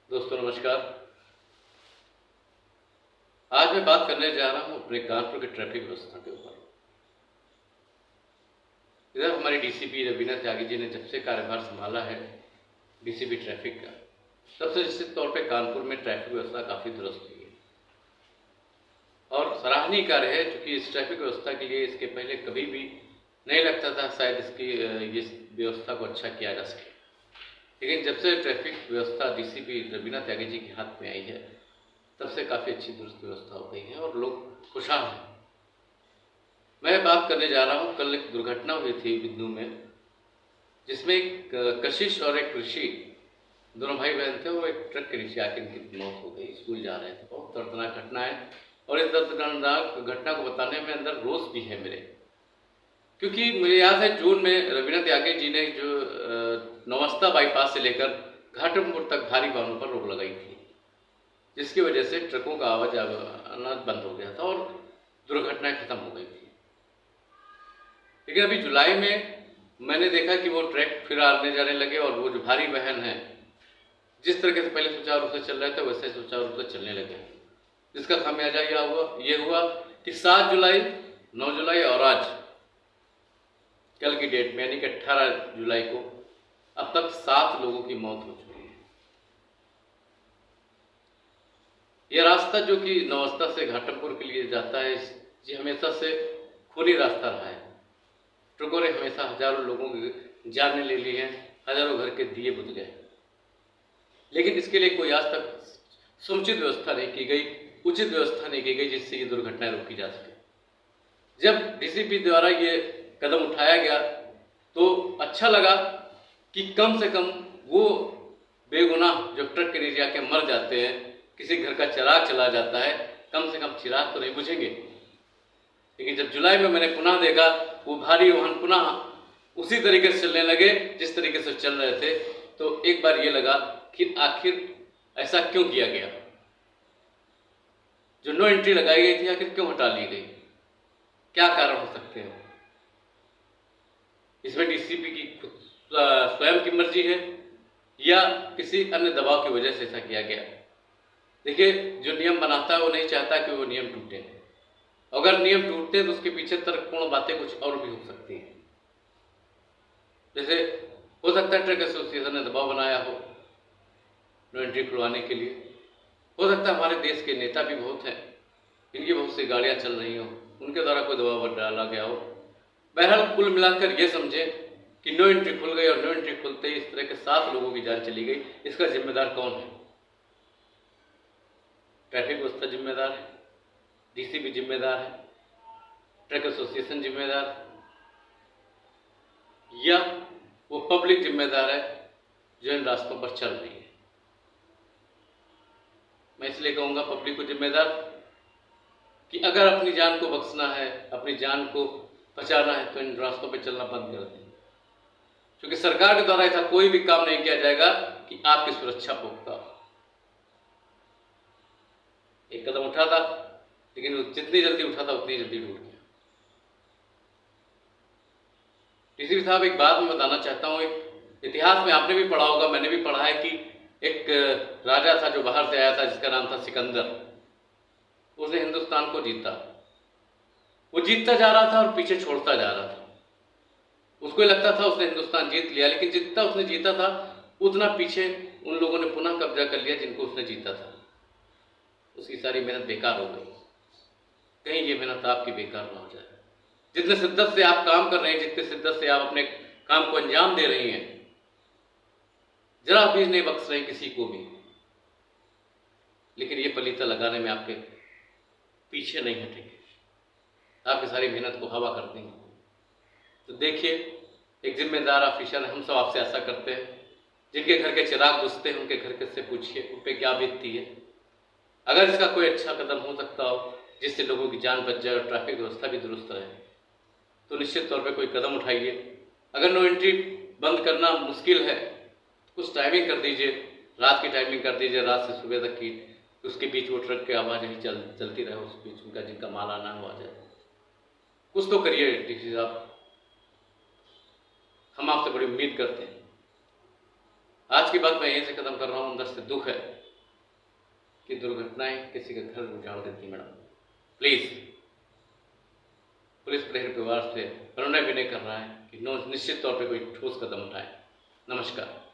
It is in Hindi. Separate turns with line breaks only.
दोस्तों नमस्कार। आज मैं बात करने जा रहा हूं अपने कानपुर की ट्रैफिक व्यवस्था के ऊपर। इधर हमारे डीसीपी रवीना त्यागी जी ने जब से कार्यभार संभाला है डीसीपी ट्रैफिक का, तब से निश्चित तौर पे कानपुर में ट्रैफिक व्यवस्था काफ़ी दुरुस्त हुई है और सराहनीय कार्य है, क्योंकि इस ट्रैफिक व्यवस्था के लिए इसके पहले कभी भी नहीं लगता था शायद इसकी इस व्यवस्था को अच्छा किया जा सके। लेकिन जब से ट्रैफिक व्यवस्था डीसीपी रवीना त्यागी जी के हाथ में आई है, तब से काफ़ी अच्छी दुरुस्त व्यवस्था हो गई है और लोग खुशहाल हैं। मैं बात करने जा रहा हूँ, कल एक दुर्घटना हुई थी बिंदु में, जिसमें एक कशिश और एक ऋषि दोनों भाई बहन थे। वो एक ट्रक के नीचे आके इनकी मौत हो गई। स्कूल जा रहे थे। बहुत दर्दनाक घटना है और इस दर्दनाक घटना को बताने में अंदर रोष भी है मेरे, क्योंकि मुझे याद है जून में रवीना त्यागी जी ने जो नौवस्ता बाईपास से लेकर घाटमपुर तक भारी वाहनों पर रोक लगाई थी, जिसकी वजह से ट्रकों का आना बंद हो गया था और दुर्घटनाएं खत्म हो गई थी। लेकिन अभी जुलाई में मैंने देखा कि वो ट्रक फिर आने जाने लगे और वो जो भारी वाहन है जिस तरीके से पहले सुचारू रूप से चल रहे थे वैसे सुचारू रूप से चलने लगे, जिसका खामियाजा ये हुआ कि 7 जुलाई, 9 जुलाई और आज कल की डेट में यानी कि 18 जुलाई को अब तक 7 लोगों की मौत हो चुकी है। यह रास्ता जो कि नौवस्ता से घाटमपुर के लिए जाता है, ये हमेशा से खुली रास्ता रहा है। ट्रकों ने हमेशा हजारों लोगों की जानें ले ली हैं, हजारों घर के दिए बुझ गए, लेकिन इसके लिए कोई आज तक समुचित व्यवस्था नहीं की गई, उचित व्यवस्था नहीं की गई जिससे ये दुर्घटनाएं रोकी जा सके। जब डीसीपी द्वारा ये कदम उठाया गया तो अच्छा लगा कि कम से कम वो बेगुनाह जो ट्रक के नीचे आके मर जाते हैं, किसी घर का चिराग चला जाता है, कम से कम चिराग तो नहीं बुझेंगे। लेकिन जब जुलाई में मैंने पुनः देखा वो भारी वाहन पुनः उसी तरीके से चलने लगे जिस तरीके से चल रहे थे, तो एक बार ये लगा कि आखिर ऐसा क्यों किया गया। जो नो एंट्री लगाई गई थी आखिर क्यों हटा ली गई, क्या कारण हो सकते हैं। इसमें डीसीपी की स्वयं की मर्जी है या किसी अन्य दबाव की वजह से ऐसा किया गया। देखिए, जो नियम बनाता है वो नहीं चाहता कि वो नियम टूटे। अगर नियम टूटते हैं तो उसके पीछे तर्कपूर्ण बातें कुछ और भी हो सकती हैं। जैसे हो सकता है ट्रक एसोसिएशन ने दबाव बनाया हो नो एंट्री खुलवाने के लिए। हो सकता है हमारे देश के नेता भी बहुत हैं, इनकी बहुत सी गाड़ियां चल रही हो, उनके द्वारा कोई दबाव डाला गया हो। बहरहाल कुल मिलाकर ये समझे कि नो एंट्री खुल गई और नो एंट्री खुलते ही इस तरह के 7 लोगों की जान चली गई। इसका जिम्मेदार कौन है? ट्रैफिक व्यवस्था जिम्मेदार है, डीसीपी जिम्मेदार है, ट्रक एसोसिएशन जिम्मेदार है, या वो पब्लिक जिम्मेदार है जो इन रास्तों पर चल रही है? मैं इसलिए कहूँगा पब्लिक को जिम्मेदार, कि अगर अपनी जान को बख्शना है, अपनी जान को बचाना है तो इन रास्तों पर चलना बंद कर दें, क्योंकि सरकार के द्वारा ऐसा कोई भी काम नहीं किया जाएगा कि आपकी सुरक्षा पुख्ता हो। एक कदम उठा था, लेकिन वो जितनी जल्दी उठा था उतनी जल्दी टूट गया। डीसीपी साहब, एक बात मैं बताना चाहता हूँ। एक इतिहास में आपने भी पढ़ा होगा, मैंने भी पढ़ा है कि एक राजा था जो बाहर से आया था जिसका नाम था सिकंदर। उसने हिंदुस्तान को जीता। वो जीतता जा रहा था और पीछे छोड़ता जा रहा था। उसको लगता था उसने हिंदुस्तान जीत लिया, लेकिन जितना उसने जीता था उतना पीछे उन लोगों ने पुनः कब्जा कर लिया जिनको उसने जीता था। उसकी सारी मेहनत बेकार हो गई। कहीं ये मेहनत आपकी बेकार ना हो जाए। जितने शिद्दत से आप काम कर रहे हैं, जितने शिद्दत से आप अपने काम को अंजाम दे रही हैं, जरा भी नहीं बख्श रहे किसी को भी, लेकिन ये पलीता लगाने में आपके पीछे नहीं हटेंगे, आपकी सारी मेहनत को हवा कर देंगे। तो देखिए, एक जिम्मेदार ऑफिसर हम सब आपसे ऐसा करते हैं। जिनके घर के चिराग बुझते हैं उनके घर से पूछिए उन पर क्या बीतती है। अगर इसका कोई अच्छा कदम हो सकता हो जिससे लोगों की जान बच जाए और ट्रैफिक व्यवस्था भी दुरुस्त रहे, तो निश्चित तौर पे कोई कदम उठाइए। अगर नो एंट्री बंद करना मुश्किल है, कुछ टाइमिंग कर दीजिए, रात की टाइमिंग कर दीजिए, रात से सुबह तक की, उसके बीच वो ट्रक की आवाज़ ही चलती रहे, उस बीच उनका जिनका माल आना हुआ जाए। कुछ तो करिए डीसी साहब, हम आपसे बड़ी उम्मीद करते हैं। आज की बात मैं यहीं से खत्म कर रहा हूँ। अंदर से दुख है कि दुर्घटनाएं किसी का घर उजाड़ देती मैडम। प्लीज़ पुलिस परिवार से अनुनय विनय कर रहा है कि निश्चित तौर पे कोई ठोस कदम उठाएं। नमस्कार।